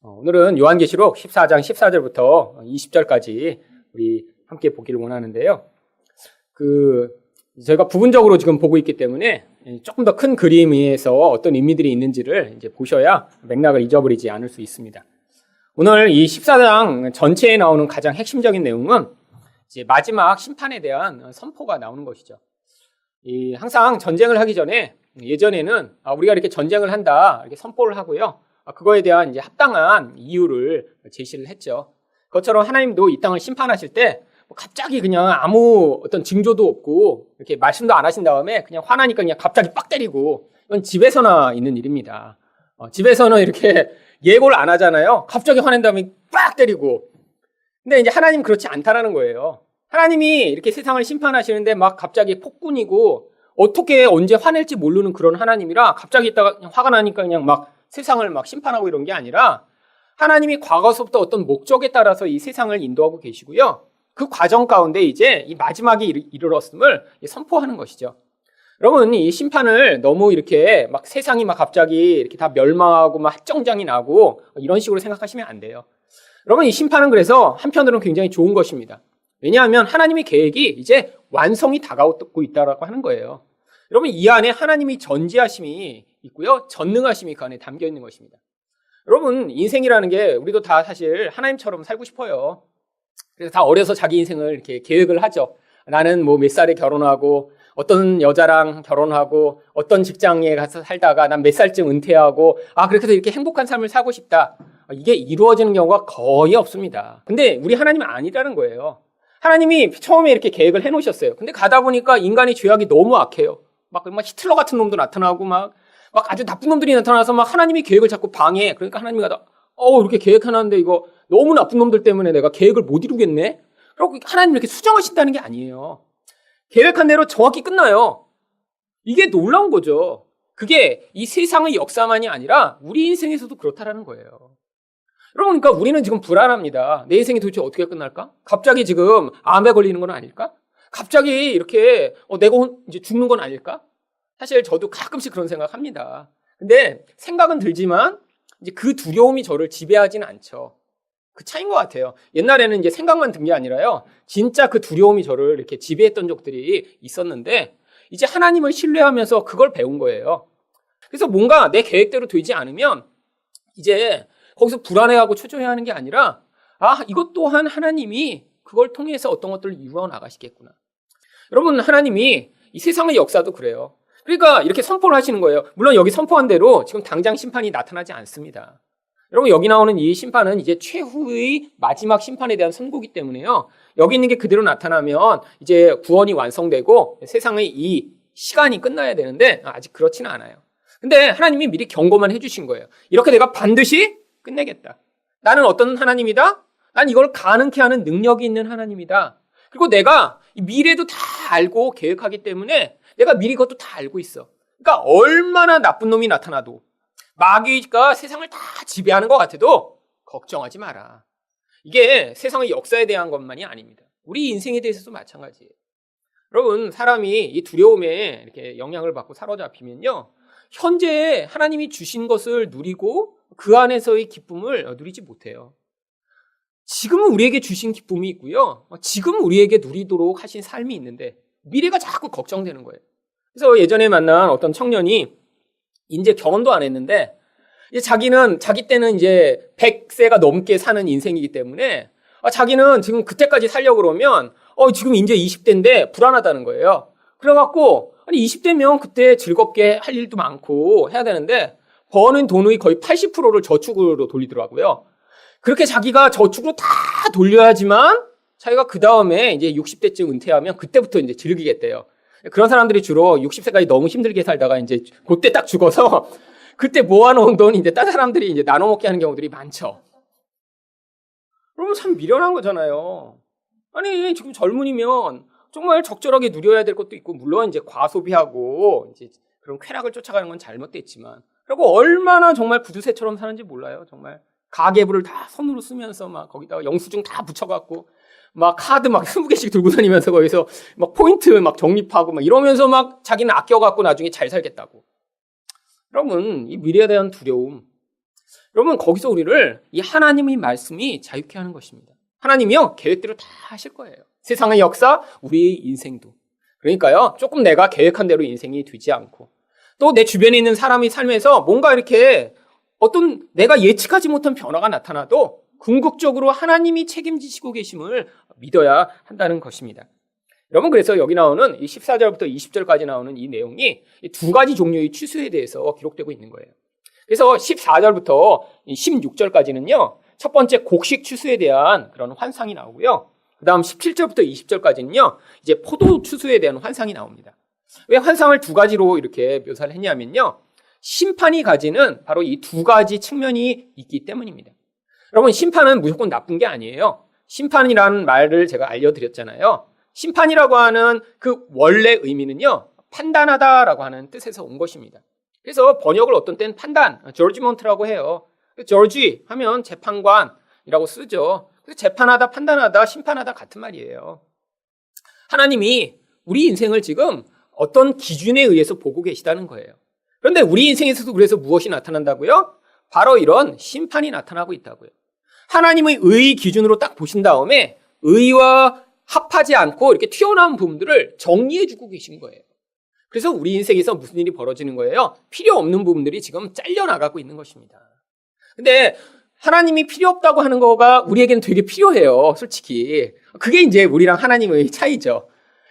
오늘은 요한계시록 14장 14절부터 20절까지 우리 함께 보기를 원하는데요. 저희가 부분적으로 지금 보고 있기 때문에 조금 더 큰 그림에서 어떤 의미들이 있는지를 이제 보셔야 맥락을 잊어버리지 않을 수 있습니다. 오늘 이 14장 전체에 나오는 가장 핵심적인 내용은 이제 마지막 심판에 대한 선포가 나오는 것이죠. 항상 전쟁을 하기 전에 예전에는 우리가 이렇게 전쟁을 한다 이렇게 선포를 하고요. 그거에 대한 이제 합당한 이유를 제시를 했죠. 그것처럼 하나님도 이 땅을 심판하실 때 갑자기 그냥 아무 어떤 징조도 없고 이렇게 말씀도 안 하신 다음에 그냥 화나니까 그냥 갑자기 빡 때리고, 이건 집에서나 있는 일입니다. 집에서는 이렇게 예고를 안 하잖아요. 갑자기 화낸 다음에 빡 때리고. 근데 이제 하나님 그렇지 않다라는 거예요. 하나님이 이렇게 세상을 심판하시는데 막 갑자기 폭군이고 어떻게 언제 화낼지 모르는 그런 하나님이라 갑자기 있다가 그냥 화가 나니까 그냥 막 세상을 막 심판하고 이런 게 아니라 하나님이 과거서부터 어떤 목적에 따라서 이 세상을 인도하고 계시고요. 그 과정 가운데 이제 이 마지막에 이르렀음을 선포하는 것이죠. 여러분, 이 심판을 너무 이렇게 막 세상이 막 갑자기 이렇게 다 멸망하고 막 핵정장이 나고 이런 식으로 생각하시면 안 돼요. 여러분, 이 심판은 그래서 한편으로는 굉장히 좋은 것입니다. 왜냐하면 하나님의 계획이 이제 완성이 다가오고 있다라고 하는 거예요. 여러분, 이 안에 하나님이 전지하심이 있고요. 전능하심이 그 안에 담겨 있는 것입니다. 여러분, 인생이라는 게 우리도 다 사실 하나님처럼 살고 싶어요. 그래서 다 어려서 자기 인생을 이렇게 계획을 하죠. 나는 뭐 몇 살에 결혼하고 어떤 여자랑 결혼하고 어떤 직장에 가서 살다가 난 몇 살쯤 은퇴하고 그렇게 해서 이렇게 행복한 삶을 살고 싶다. 이게 이루어지는 경우가 거의 없습니다. 근데 우리 하나님은 아니라는 거예요. 하나님이 처음에 이렇게 계획을 해놓으셨어요. 근데 가다 보니까 인간의 죄악이 너무 악해요. 막 히틀러 같은 놈도 나타나고 막 아주 나쁜 놈들이 나타나서 막 하나님이 계획을 자꾸 방해해. 그러니까 하나님이 가다 이렇게 계획해놨는데 이거 너무 나쁜 놈들 때문에 내가 계획을 못 이루겠네? 그리고 하나님 이렇게 수정하신다는 게 아니에요. 계획한 대로 정확히 끝나요. 이게 놀라운 거죠. 그게 이 세상의 역사만이 아니라 우리 인생에서도 그렇다라는 거예요. 여러분, 그러니까 우리는 지금 불안합니다. 내 인생이 도대체 어떻게 끝날까? 갑자기 지금 암에 걸리는 건 아닐까? 갑자기 이렇게 내가 이제 죽는 건 아닐까? 사실 저도 가끔씩 그런 생각합니다. 근데 생각은 들지만 이제 그 두려움이 저를 지배하지는 않죠. 그 차이인 것 같아요. 옛날에는 이제 생각만 든 게 아니라요. 진짜 그 두려움이 저를 이렇게 지배했던 적들이 있었는데 이제 하나님을 신뢰하면서 그걸 배운 거예요. 그래서 뭔가 내 계획대로 되지 않으면 이제 거기서 불안해하고 초조해하는 게 아니라 이것 또한 하나님이 그걸 통해서 어떤 것들을 이루어 나가시겠구나. 여러분, 하나님이 이 세상의 역사도 그래요. 그러니까 이렇게 선포를 하시는 거예요. 물론 여기 선포한 대로 지금 당장 심판이 나타나지 않습니다. 여러분, 여기 나오는 이 심판은 이제 최후의 마지막 심판에 대한 선고이기 때문에요. 여기 있는 게 그대로 나타나면 이제 구원이 완성되고 세상의 이 시간이 끝나야 되는데 아직 그렇지는 않아요. 근데 하나님이 미리 경고만 해주신 거예요. 이렇게 내가 반드시 끝내겠다. 나는 어떤 하나님이다? 난 이걸 가능케 하는 능력이 있는 하나님이다. 그리고 내가 이 미래도 다 알고 계획하기 때문에 내가 미리 그것도 다 알고 있어. 그러니까 얼마나 나쁜 놈이 나타나도 마귀가 세상을 다 지배하는 것 같아도 걱정하지 마라. 이게 세상의 역사에 대한 것만이 아닙니다. 우리 인생에 대해서도 마찬가지예요. 여러분, 사람이 이 두려움에 이렇게 영향을 받고 사로잡히면요, 현재 하나님이 주신 것을 누리고 그 안에서의 기쁨을 누리지 못해요. 지금은 우리에게 주신 기쁨이 있고요. 지금 우리에게 누리도록 하신 삶이 있는데 미래가 자꾸 걱정되는 거예요. 그래서 예전에 만난 어떤 청년이 이제 결혼도 안 했는데 이제 자기 때는 이제 100세가 넘게 사는 인생이기 때문에 자기는 지금 그때까지 살려고 그러면 지금 이제 20대인데 불안하다는 거예요. 그래갖고 20대면 그때 즐겁게 할 일도 많고 해야 되는데 버는 돈의 거의 80%를 저축으로 돌리더라고요. 그렇게 자기가 저축으로 다 돌려야지만 자기가 그 다음에 이제 60대쯤 은퇴하면 그때부터 이제 즐기겠대요. 그런 사람들이 주로 60세까지 너무 힘들게 살다가 이제 그때 딱 죽어서 그때 모아놓은 돈 이제 다른 사람들이 이제 나눠 먹게 하는 경우들이 많죠. 그러면 참 미련한 거잖아요. 아니, 지금 젊은이면 정말 적절하게 누려야 될 것도 있고, 물론 이제 과소비하고 이제 그런 쾌락을 쫓아가는 건 잘못됐지만, 그리고 얼마나 정말 구두쇠처럼 사는지 몰라요. 정말 가계부를 다 손으로 쓰면서 막 거기다가 영수증 다 붙여갖고 막 카드 막 20개씩 들고 다니면서 거기서 막 포인트 막 적립하고 막 이러면서 막 자기는 아껴갖고 나중에 잘 살겠다고. 여러분, 이 미래에 대한 두려움, 여러분, 거기서 우리를 이 하나님의 말씀이 자유케 하는 것입니다. 하나님이요, 계획대로 다 하실 거예요. 세상의 역사, 우리의 인생도. 그러니까요, 조금 내가 계획한 대로 인생이 되지 않고, 또 내 주변에 있는 사람의 삶에서 뭔가 이렇게 어떤 내가 예측하지 못한 변화가 나타나도 궁극적으로 하나님이 책임지시고 계심을 믿어야 한다는 것입니다. 여러분, 그래서 여기 나오는 이 14절부터 20절까지 나오는 이 내용이 두 가지 종류의 추수에 대해서 기록되고 있는 거예요. 그래서 14절부터 16절까지는요, 첫 번째 곡식 추수에 대한 그런 환상이 나오고요. 그 다음 17절부터 20절까지는요, 이제 포도 추수에 대한 환상이 나옵니다. 왜 환상을 두 가지로 이렇게 묘사를 했냐면요, 심판이 가지는 바로 이 두 가지 측면이 있기 때문입니다. 여러분, 심판은 무조건 나쁜 게 아니에요. 심판이라는 말을 제가 알려드렸잖아요. 심판이라고 하는 그 원래 의미는요, 판단하다라고 하는 뜻에서 온 것입니다. 그래서 번역을 어떤 때는 판단, 저지먼트라고 해요. 저지 하면 재판관이라고 쓰죠. 그래서 재판하다, 판단하다, 심판하다 같은 말이에요. 하나님이 우리 인생을 지금 어떤 기준에 의해서 보고 계시다는 거예요. 그런데 우리 인생에서도 그래서 무엇이 나타난다고요? 바로 이런 심판이 나타나고 있다고요. 하나님의 의 기준으로 딱 보신 다음에 의와 합하지 않고 이렇게 튀어나온 부분들을 정리해주고 계신 거예요. 그래서 우리 인생에서 무슨 일이 벌어지는 거예요? 필요 없는 부분들이 지금 잘려나가고 있는 것입니다. 근데 하나님이 필요 없다고 하는 거가 우리에게는 되게 필요해요, 솔직히. 그게 이제 우리랑 하나님의 차이죠.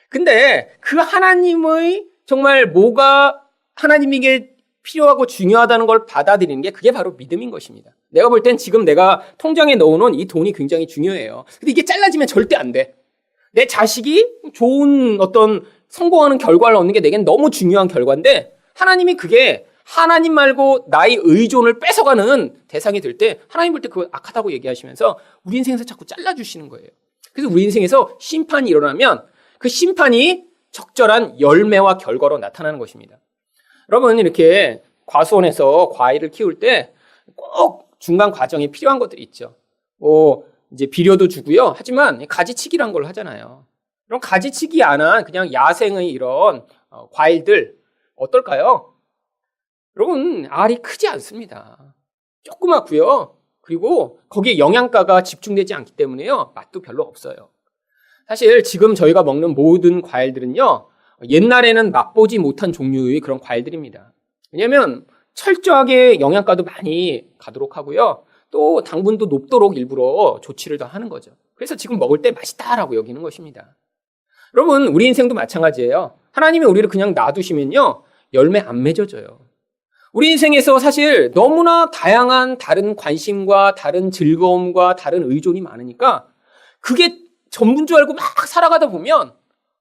근데 그 하나님의 정말 뭐가 하나님에게 필요하고 중요하다는 걸 받아들이는 게 그게 바로 믿음인 것입니다. 내가 볼 땐 지금 내가 통장에 넣어놓은 이 돈이 굉장히 중요해요. 근데 이게 잘라지면 절대 안 돼. 내 자식이 좋은 어떤 성공하는 결과를 얻는 게 내겐 너무 중요한 결과인데 하나님이 그게 하나님 말고 나의 의존을 뺏어가는 대상이 될 때 하나님 볼 때 그거 악하다고 얘기하시면서 우리 인생에서 자꾸 잘라주시는 거예요. 그래서 우리 인생에서 심판이 일어나면 그 심판이 적절한 열매와 결과로 나타나는 것입니다. 여러분, 이렇게 과수원에서 과일을 키울 때 꼭 중간 과정에 필요한 것들이 있죠. 이제 비료도 주고요. 하지만 가지치기란 걸 하잖아요. 그럼 가지치기 안 한 그냥 야생의 이런 과일들 어떨까요? 여러분, 알이 크지 않습니다. 조그맣고요. 그리고 거기에 영양가가 집중되지 않기 때문에요. 맛도 별로 없어요. 사실 지금 저희가 먹는 모든 과일들은요, 옛날에는 맛보지 못한 종류의 그런 과일들입니다. 왜냐하면 철저하게 영양가도 많이 가도록 하고요. 또 당분도 높도록 일부러 조치를 더 하는 거죠. 그래서 지금 먹을 때 맛있다라고 여기는 것입니다. 여러분, 우리 인생도 마찬가지예요. 하나님이 우리를 그냥 놔두시면요, 열매 안 맺어져요. 우리 인생에서 사실 너무나 다양한 다른 관심과 다른 즐거움과 다른 의존이 많으니까 그게 전부인 줄 알고 막 살아가다 보면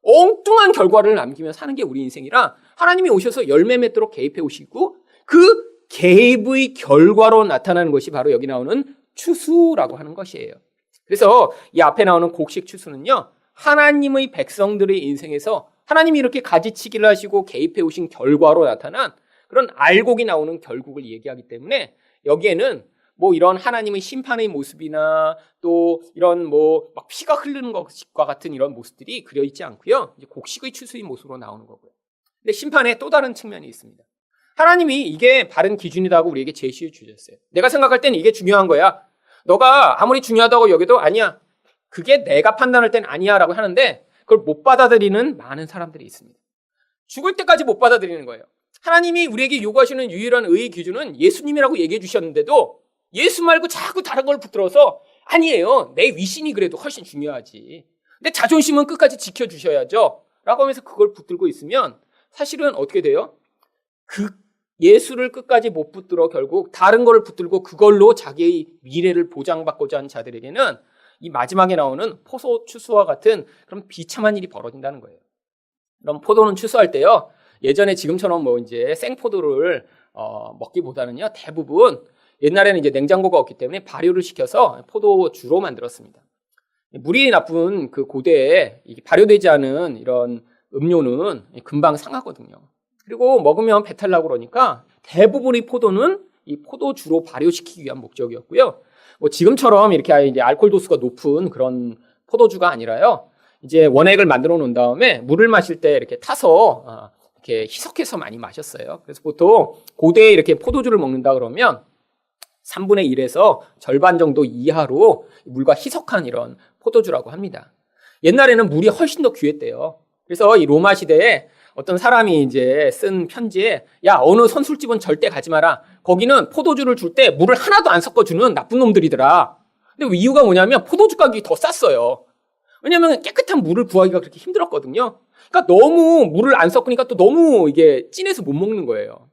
엉뚱한 결과를 남기며 사는 게 우리 인생이라 하나님이 오셔서 열매 맺도록 개입해 오시고 그 개입의 결과로 나타나는 것이 바로 여기 나오는 추수라고 하는 것이에요. 그래서 이 앞에 나오는 곡식 추수는요, 하나님의 백성들의 인생에서 하나님이 이렇게 가지치기를 하시고 개입해 오신 결과로 나타난 그런 알곡이 나오는 결국을 얘기하기 때문에 여기에는 뭐 이런 하나님의 심판의 모습이나 또 이런 뭐 막 피가 흐르는 것과 같은 이런 모습들이 그려 있지 않고요. 이제 곡식의 추수의 모습으로 나오는 거고요. 근데 심판에 또 다른 측면이 있습니다. 하나님이 이게 바른 기준이라고 우리에게 제시해 주셨어요. 내가 생각할 때는 이게 중요한 거야. 너가 아무리 중요하다고 여겨도 아니야. 그게 내가 판단할 땐 아니야 라고 하는데 그걸 못 받아들이는 많은 사람들이 있습니다. 죽을 때까지 못 받아들이는 거예요. 하나님이 우리에게 요구하시는 유일한 의의 기준은 예수님이라고 얘기해 주셨는데도 예수 말고 자꾸 다른 걸 붙들어서 아니에요. 내 위신이 그래도 훨씬 중요하지. 내 자존심은 끝까지 지켜주셔야죠. 라고 하면서 그걸 붙들고 있으면 사실은 어떻게 돼요? 그 예수를 끝까지 못 붙들어 결국 다른 걸 붙들고 그걸로 자기의 미래를 보장받고자 하는 자들에게는 이 마지막에 나오는 포도 추수와 같은 그런 비참한 일이 벌어진다는 거예요. 그럼 포도는 추수할 때요, 예전에 지금처럼 뭐 이제 생포도를 먹기보다는요, 대부분 옛날에는 이제 냉장고가 없기 때문에 발효를 시켜서 포도주로 만들었습니다. 물이 나쁜 그 고대에 발효되지 않은 이런 음료는 금방 상하거든요. 그리고 먹으면 배탈 나고 그러니까 대부분의 포도는 이 포도주로 발효시키기 위한 목적이었고요. 뭐 지금처럼 이렇게 이제 알코올 도수가 높은 그런 포도주가 아니라요. 이제 원액을 만들어 놓은 다음에 물을 마실 때 이렇게 타서 이렇게 희석해서 많이 마셨어요. 그래서 보통 고대에 이렇게 포도주를 먹는다 그러면 3분의 1에서 절반 정도 이하로 물과 희석한 이런 포도주라고 합니다. 옛날에는 물이 훨씬 더 귀했대요. 그래서 이 로마 시대에 어떤 사람이 이제 쓴 편지에 야, 어느 선술집은 절대 가지 마라. 거기는 포도주를 줄 때 물을 하나도 안 섞어주는 나쁜 놈들이더라. 근데 이유가 뭐냐면 포도주 가격이 더 쌌어요. 왜냐면 깨끗한 물을 구하기가 그렇게 힘들었거든요. 그러니까 너무 물을 안 섞으니까 또 너무 이게 진해서 못 먹는 거예요.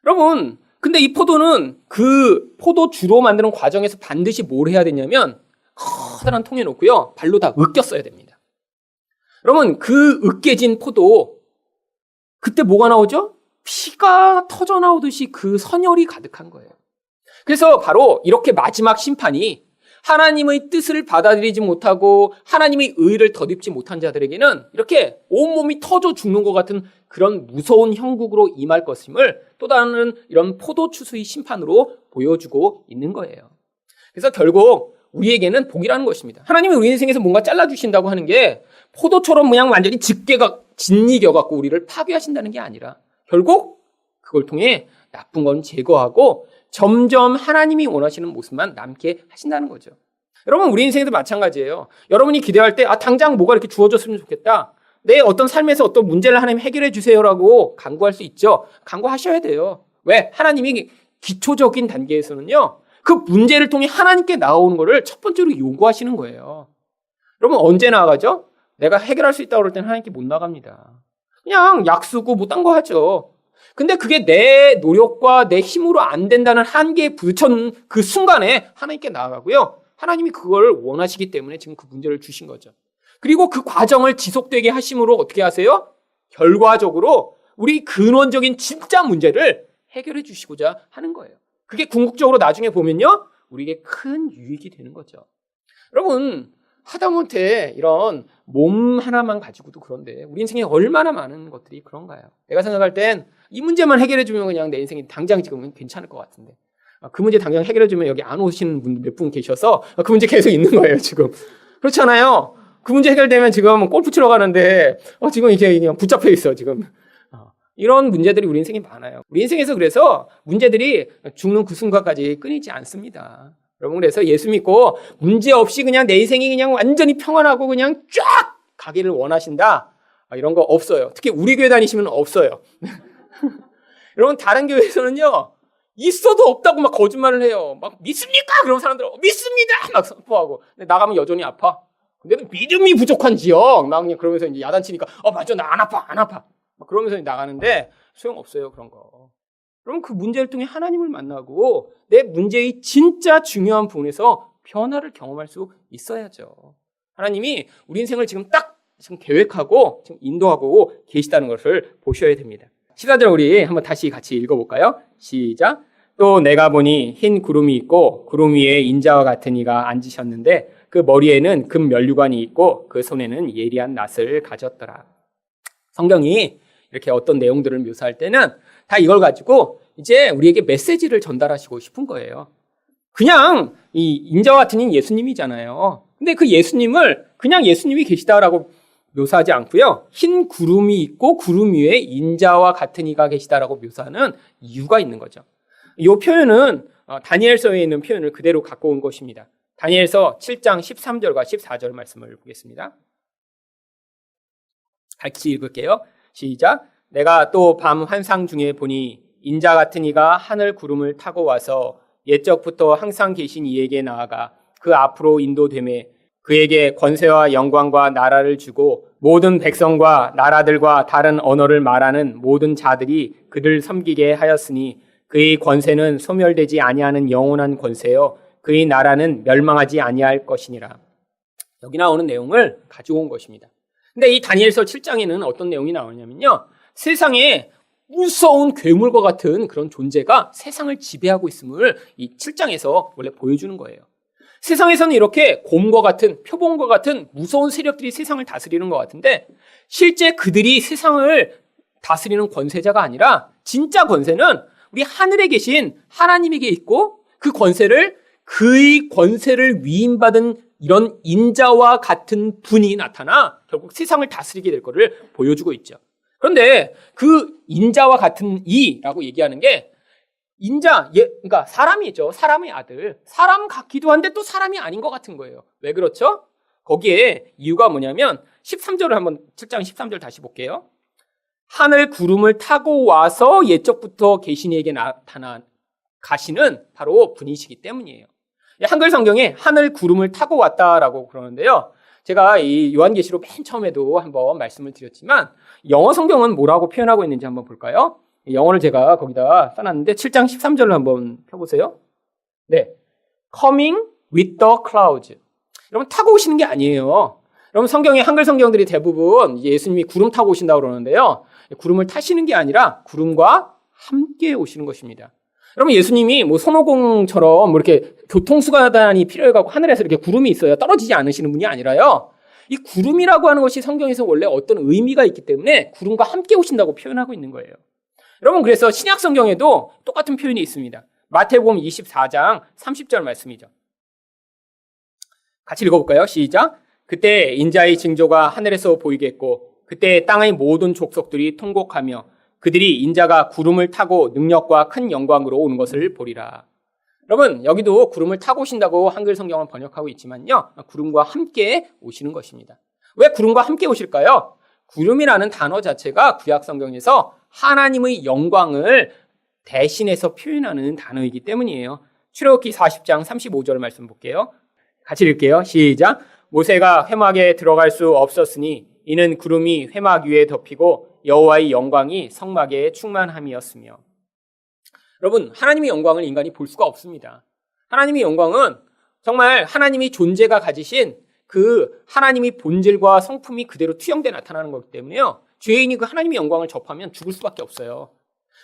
여러분, 근데 이 포도는 그 포도주로 만드는 과정에서 반드시 뭘 해야 되냐면 커다란 통에 놓고요. 발로 다 으깨어야 됩니다. 여러분, 그 으깨진 포도 그때 뭐가 나오죠? 피가 터져 나오듯이 그 선혈이 가득한 거예요. 그래서 바로 이렇게 마지막 심판이 하나님의 뜻을 받아들이지 못하고 하나님의 의를 덧입지 못한 자들에게는 이렇게 온몸이 터져 죽는 것 같은 그런 무서운 형국으로 임할 것임을 또 다른 이런 포도추수의 심판으로 보여주고 있는 거예요. 그래서 결국 우리에게는 복이라는 것입니다. 하나님이 우리 인생에서 뭔가 잘라주신다고 하는 게 포도처럼 그냥 완전히 짓이겨갖고 우리를 파괴하신다는 게 아니라 결국 그걸 통해 나쁜 건 제거하고 점점 하나님이 원하시는 모습만 남게 하신다는 거죠. 여러분, 우리 인생에도 마찬가지예요. 여러분이 기대할 때 당장 뭐가 이렇게 주어졌으면 좋겠다. 내 어떤 삶에서 어떤 문제를 하나님 해결해 주세요라고 간구할 수 있죠. 간구하셔야 돼요. 왜? 하나님이 기초적인 단계에서는요. 그 문제를 통해 하나님께 나오는 거를 첫 번째로 요구하시는 거예요. 여러분, 언제 나아가죠? 내가 해결할 수 있다고 그럴 때는 하나님께 못 나갑니다. 그냥 약 쓰고 뭐 딴 거 하죠. 근데 그게 내 노력과 내 힘으로 안 된다는 한계에 부딪힌 그 순간에 하나님께 나아가고요. 하나님이 그걸 원하시기 때문에 지금 그 문제를 주신 거죠. 그리고 그 과정을 지속되게 하심으로 어떻게 하세요? 결과적으로 우리 근원적인 진짜 문제를 해결해 주시고자 하는 거예요. 그게 궁극적으로 나중에 보면요. 우리에게 큰 유익이 되는 거죠. 여러분, 하다못해 이런 몸 하나만 가지고도 그런데 우리 인생에 얼마나 많은 것들이 그런가요? 내가 생각할 땐 이 문제만 해결해주면 그냥 내 인생이 당장 지금은 괜찮을 것 같은데 그 문제 당장 해결해주면 여기 안 오시는 분 몇 분 계셔서 그 문제 계속 있는 거예요 지금. 그렇잖아요. 그 문제 해결되면 지금 골프 치러 가는데 지금 이게 그냥 붙잡혀 있어 지금. 이런 문제들이 우리 인생에 많아요. 우리 인생에서 그래서 문제들이 죽는 그 순간까지 끊이지 않습니다. 여러분, 그래서 예수 믿고 문제 없이 그냥 내 인생이 그냥 완전히 평안하고 그냥 쫙 가기를 원하신다. 이런 거 없어요. 특히 우리 교회 다니시면 없어요. 여러분, 다른 교회에서는요, 있어도 없다고 막 거짓말을 해요. 막 믿습니까? 그러면 사람들 믿습니다! 막 선포하고. 근데 나가면 여전히 아파. 근데 믿음이 부족한 지역. 막 그냥 그러면서 이제 야단치니까 맞아, 나 안 아파, 안 아파. 막 그러면서 나가는데 소용없어요, 그런 거. 그럼 그 문제를 통해 하나님을 만나고 내 문제의 진짜 중요한 부분에서 변화를 경험할 수 있어야죠. 하나님이 우리 인생을 지금 계획하고 지금 인도하고 계시다는 것을 보셔야 됩니다. 14절 우리 한번 다시 같이 읽어볼까요? 시작. 또 내가 보니 흰 구름이 있고 구름 위에 인자와 같은 이가 앉으셨는데 그 머리에는 금 면류관이 있고 그 손에는 예리한 낫을 가졌더라. 성경이 이렇게 어떤 내용들을 묘사할 때는 다 이걸 가지고 이제 우리에게 메시지를 전달하시고 싶은 거예요. 그냥 이 인자와 같은 이는 예수님이잖아요. 근데 그 예수님을 그냥 예수님이 계시다라고 묘사하지 않고요. 흰 구름이 있고 구름 위에 인자와 같은 이가 계시다라고 묘사하는 이유가 있는 거죠. 이 표현은 다니엘서에 있는 표현을 그대로 갖고 온 것입니다. 다니엘서 7장 13절과 14절 말씀을 보겠습니다. 같이 읽을게요. 시작. 내가 또 밤 환상 중에 보니 인자 같은 이가 하늘 구름을 타고 와서 옛적부터 항상 계신 이에게 나아가 그 앞으로 인도되매 그에게 권세와 영광과 나라를 주고 모든 백성과 나라들과 다른 언어를 말하는 모든 자들이 그를 섬기게 하였으니 그의 권세는 소멸되지 아니하는 영원한 권세요 그의 나라는 멸망하지 아니할 것이니라. 여기 나오는 내용을 가지고 온 것입니다. 근데 이 다니엘서 7장에는 어떤 내용이 나오냐면요. 세상에 무서운 괴물과 같은 그런 존재가 세상을 지배하고 있음을 이 7장에서 원래 보여주는 거예요. 세상에서는 이렇게 곰과 같은 표범과 같은 무서운 세력들이 세상을 다스리는 것 같은데 실제 그들이 세상을 다스리는 권세자가 아니라 진짜 권세는 우리 하늘에 계신 하나님에게 있고 그 권세를 그의 권세를 위임받은 이런 인자와 같은 분이 나타나 결국 세상을 다스리게 될 것을 보여주고 있죠. 그런데 그 인자와 같은 이라고 얘기하는 게 그러니까 사람이죠. 사람의 아들. 사람 같기도 한데 또 사람이 아닌 것 같은 거예요. 왜 그렇죠? 거기에 이유가 뭐냐면 13절을 한번 7장 13절 다시 볼게요. 하늘 구름을 타고 와서 옛적부터 계신 이에게 나타난 가시는 바로 분이시기 때문이에요. 한글 성경에 하늘 구름을 타고 왔다라고 그러는데요. 제가 이 요한계시록 맨 처음에도 한번 말씀을 드렸지만 영어 성경은 뭐라고 표현하고 있는지 한번 볼까요? 영어를 제가 거기다 써놨는데 7장 13절을 한번 펴보세요. 네, coming with the clouds. 여러분 타고 오시는 게 아니에요. 여러분 성경의 한글 성경들이 대부분 예수님이 구름 타고 오신다고 그러는데요. 구름을 타시는 게 아니라 구름과 함께 오시는 것입니다. 여러분 예수님이 뭐 손오공처럼 뭐 이렇게 교통수단이 필요해가지고 하늘에서 이렇게 구름이 있어요. 떨어지지 않으시는 분이 아니라요. 이 구름이라고 하는 것이 성경에서 원래 어떤 의미가 있기 때문에 구름과 함께 오신다고 표현하고 있는 거예요. 여러분 그래서 신약 성경에도 똑같은 표현이 있습니다. 마태복음 24장 30절 말씀이죠. 같이 읽어볼까요? 시작. 그때 인자의 징조가 하늘에서 보이겠고 그때 땅의 모든 족속들이 통곡하며 그들이 인자가 구름을 타고 능력과 큰 영광으로 오는 것을 보리라. 여러분 여기도 구름을 타고 오신다고 한글 성경은 번역하고 있지만요. 구름과 함께 오시는 것입니다. 왜 구름과 함께 오실까요? 구름이라는 단어 자체가 구약 성경에서 하나님의 영광을 대신해서 표현하는 단어이기 때문이에요. 출애굽기 40장 35절 말씀 볼게요. 같이 읽을게요. 시작. 모세가 회막에 들어갈 수 없었으니 이는 구름이 회막 위에 덮이고 여호와의 영광이 성막에 충만함이었으며. 여러분 하나님의 영광을 인간이 볼 수가 없습니다. 하나님의 영광은 정말 하나님이 존재가 가지신 그 하나님의 본질과 성품이 그대로 투영돼 나타나는 거기 때문에요. 죄인이 그 하나님의 영광을 접하면 죽을 수밖에 없어요.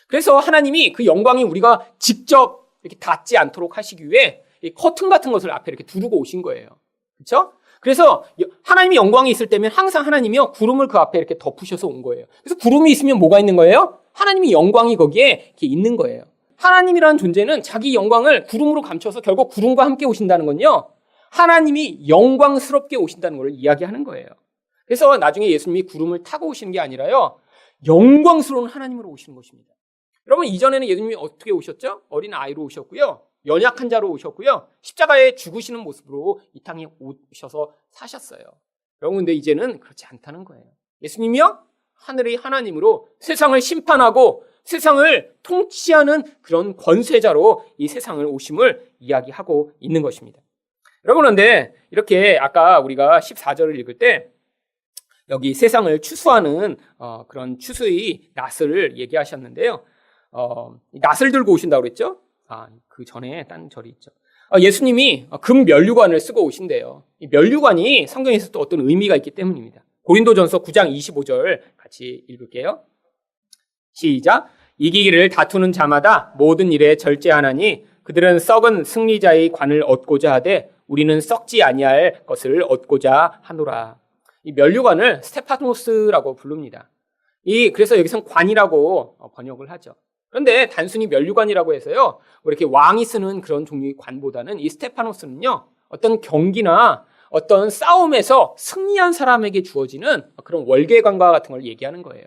그래서 하나님이 그 영광이 우리가 직접 이렇게 닿지 않도록 하시기 위해 이 커튼 같은 것을 앞에 이렇게 두르고 오신 거예요. 그렇죠? 그래서 하나님의 영광이 있을 때면 항상 하나님이요 구름을 그 앞에 이렇게 덮으셔서 온 거예요. 그래서 구름이 있으면 뭐가 있는 거예요? 하나님의 영광이 거기에 이렇게 있는 거예요. 하나님이라는 존재는 자기 영광을 구름으로 감춰서 결국 구름과 함께 오신다는 건요. 하나님이 영광스럽게 오신다는 걸 이야기하는 거예요. 그래서 나중에 예수님이 구름을 타고 오시는 게 아니라요. 영광스러운 하나님으로 오시는 것입니다. 여러분 이전에는 예수님이 어떻게 오셨죠? 어린 아이로 오셨고요. 연약한 자로 오셨고요. 십자가에 죽으시는 모습으로 이 땅에 오셔서 사셨어요. 여러분 근데 이제는 그렇지 않다는 거예요. 예수님이요. 하늘의 하나님으로 세상을 심판하고 세상을 통치하는 그런 권세자로 이 세상을 오심을 이야기하고 있는 것입니다. 여러분 그런데 이렇게 아까 우리가 14절을 읽을 때 여기 세상을 추수하는 그런 추수의 낫을 얘기하셨는데요. 낫을 들고 오신다고 그랬죠? 그 전에 딴 절이 있죠. 예수님이 금 면류관을 쓰고 오신대요. 이 면류관이 성경에서 또 어떤 의미가 있기 때문입니다. 고린도전서 9장 25절 같이 읽을게요. 시작. 이기기를 다투는 자마다 모든 일에 절제하나니 그들은 썩은 승리자의 관을 얻고자 하되 우리는 썩지 아니할 것을 얻고자 하노라. 이 면류관을 스테파노스라고 부릅니다. 그래서 여기서는 관이라고 번역을 하죠. 그런데 단순히 면류관이라고 해서요, 뭐 이렇게 왕이 쓰는 그런 종류의 관보다는 이 스테파노스는요, 어떤 경기나 어떤 싸움에서 승리한 사람에게 주어지는 그런 월계관과 같은 걸 얘기하는 거예요.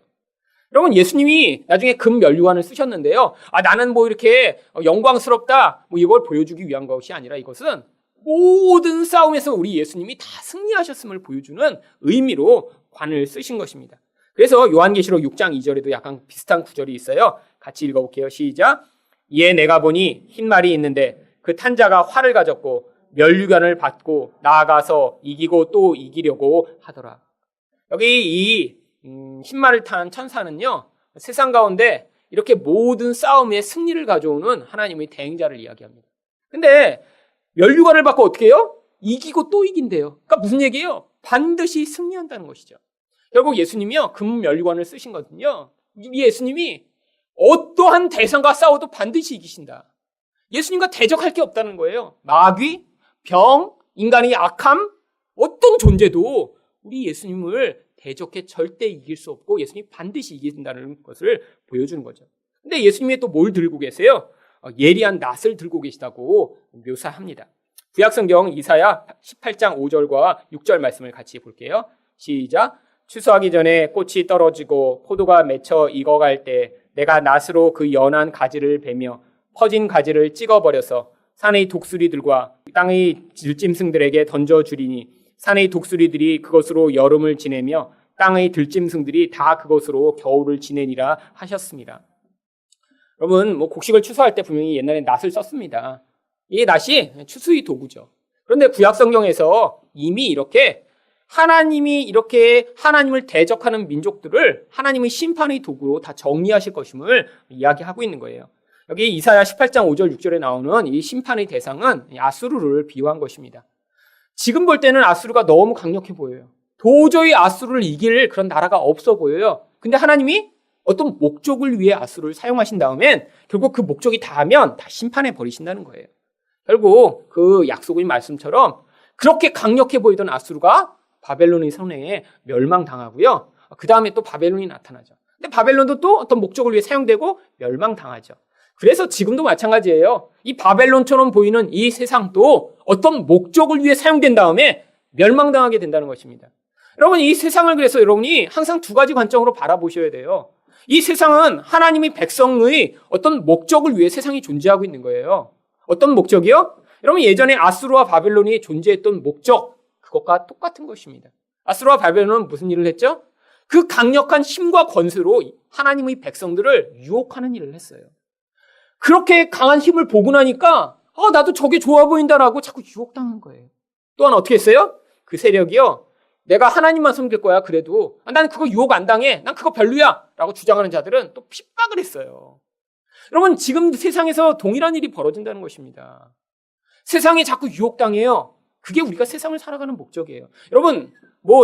여러분, 예수님이 나중에 금 면류관을 쓰셨는데요, 나는 뭐 이렇게 영광스럽다, 뭐 이걸 보여주기 위한 것이 아니라 이것은 모든 싸움에서 우리 예수님이 다 승리하셨음을 보여주는 의미로 관을 쓰신 것입니다. 그래서 요한계시록 6장 2절에도 약간 비슷한 구절이 있어요. 같이 읽어볼게요. 시작. 이에 내가 보니 흰 말이 있는데 그 탄 자가 활을 가졌고 면류관을 받고 나아가서 이기고 또 이기려고 하더라. 여기 이 흰 말을 탄 천사는요, 세상 가운데 이렇게 모든 싸움에 승리를 가져오는 하나님의 대행자를 이야기합니다. 근데 면류관을 받고 어떻게 해요? 이기고 또 이긴대요. 그러니까 무슨 얘기예요? 반드시 승리한다는 것이죠. 결국 예수님이요, 금 면류관을 쓰신 거거든요. 이 예수님이 어떠한 대상과 싸워도 반드시 이기신다. 예수님과 대적할 게 없다는 거예요. 마귀, 병, 인간의 악함, 어떤 존재도 우리 예수님을 대적해 절대 이길 수 없고 예수님이 반드시 이긴다는 것을 보여주는 거죠. 근데 예수님이 또 뭘 들고 계세요? 예리한 낫을 들고 계시다고 묘사합니다. 구약성경 이사야 18장 5절과 6절 말씀을 같이 볼게요. 시작. 추수하기 전에 꽃이 떨어지고 포도가 맺혀 익어갈 때 내가 낫으로 그 연한 가지를 베며 퍼진 가지를 찍어버려서 산의 독수리들과 땅의 들짐승들에게 던져주리니 산의 독수리들이 그것으로 여름을 지내며 땅의 들짐승들이 다 그것으로 겨울을 지내니라 하셨습니다. 여러분, 곡식을 추수할 때 분명히 옛날에 낫을 썼습니다. 이 낫이 추수의 도구죠. 그런데 구약 성경에서 이미 이렇게 하나님이 이렇게 하나님을 대적하는 민족들을 하나님의 심판의 도구로 다 정리하실 것임을 이야기하고 있는 거예요. 여기 이사야 18장 5절 6절에 나오는 이 심판의 대상은 아수르를 비유한 것입니다. 지금 볼 때는 아수르가 너무 강력해 보여요. 도저히 아수르를 이길 그런 나라가 없어 보여요. 근데 하나님이 어떤 목적을 위해 아수르를 사용하신 다음엔 결국 그 목적이 닿으면 다 심판해 버리신다는 거예요. 결국 그 약속의 말씀처럼 그렇게 강력해 보이던 아수르가 바벨론의 손에 멸망당하고요. 그 다음에 또 바벨론이 나타나죠. 근데 바벨론도 또 어떤 목적을 위해 사용되고 멸망당하죠. 그래서 지금도 마찬가지예요. 이 바벨론처럼 보이는 이 세상도 어떤 목적을 위해 사용된 다음에 멸망당하게 된다는 것입니다. 여러분, 이 세상을 그래서 여러분이 항상 두 가지 관점으로 바라보셔야 돼요. 이 세상은 하나님의 백성의 어떤 목적을 위해 세상이 존재하고 있는 거예요. 어떤 목적이요? 여러분, 예전에 아수르와 바벨론이 존재했던 목적, 그것과 똑같은 것입니다. 아수르와 바벨론은 무슨 일을 했죠? 그 강력한 힘과 권세로 하나님의 백성들을 유혹하는 일을 했어요. 그렇게 강한 힘을 보고 나니까 나도 저게 좋아 보인다라고 자꾸 유혹당한 거예요. 또한 어떻게 했어요? 그 세력이요, 내가 하나님만 섬길 거야. 그래도 나는 그거 유혹 안 당해. 난 그거 별로야 라고 주장하는 자들은 또 핍박을 했어요. 여러분, 지금 세상에서 동일한 일이 벌어진다는 것입니다. 세상에 자꾸 유혹당해요. 그게 우리가 세상을 살아가는 목적이에요. 여러분,